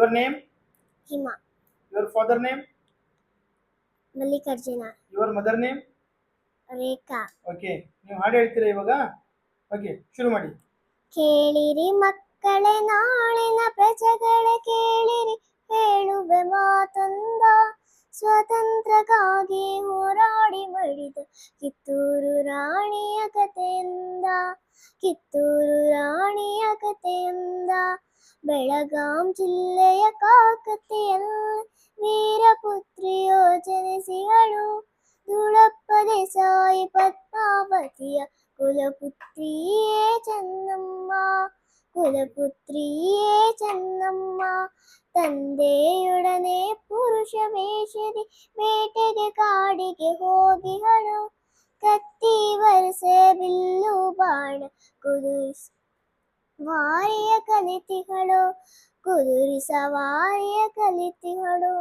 Your name? Hima. Your father name? Mallikarjuna. Your mother name? Rekha. Okay, ನೀವು ಹಾಡು ಹೇಳ್ತೀರಾ ಇವಾಗ? ಓಕೆ, ಶುರು ಮಾಡಿ. ಕೇಳಿರಿ ಮಕ್ಕಳೇ ನಾಳಿನ ಪ್ರಜೆಗಳೇ ಕೇಳಿರಿ, ಹೇಳುವೆ ಮಾತೊಂದ. ಸ್ವಾತಂತ್ರ್ಯಕ್ಕಾಗಿ ಹೋರಾಡಿ ಮಡಿದ ಕಿತ್ತೂರು ರಾಣಿಯ ಕಥೆಯಿಂದ, ಕಿತ್ತೂರು ರಾಣಿಯ ಕಥೆಯಿಂದ. ಬೆಳಗಾಂ ಜಿಲ್ಲೆಯ ಕಾಕತಿಯಲ್ಲಿ ವೀರಪುತ್ರಿಯೋ ಜನಿಸಿಹಳು. ಧೂಳಪ್ಪ ದೇಸಾಯಿ ಪದ್ಮಾವತಿಯ ಕುಲಪುತ್ರಿಯೇ ಚೆನ್ನಮ್ಮ, ಕುಲಪುತ್ರಿಯೇ ಚೆನ್ನಮ್ಮ. ತಂದೆಯೊಡನೆ ಪುರುಷ ವೇಷದಿ ಬೇಟೆಗೆ ಕಾಡಿಗೆ ಹೋಗಿಹಳು. ಕತ್ತಿ ವರಸೆ ಬಿಲ್ಲು ಬಾಣ ಕುದುರಿಸ ವಾರಿಯ ಕಲಿತಿಹಳು, ಕುದುರೆ ಸವಾರಿಯ ಕಲಿತಿಹಳು.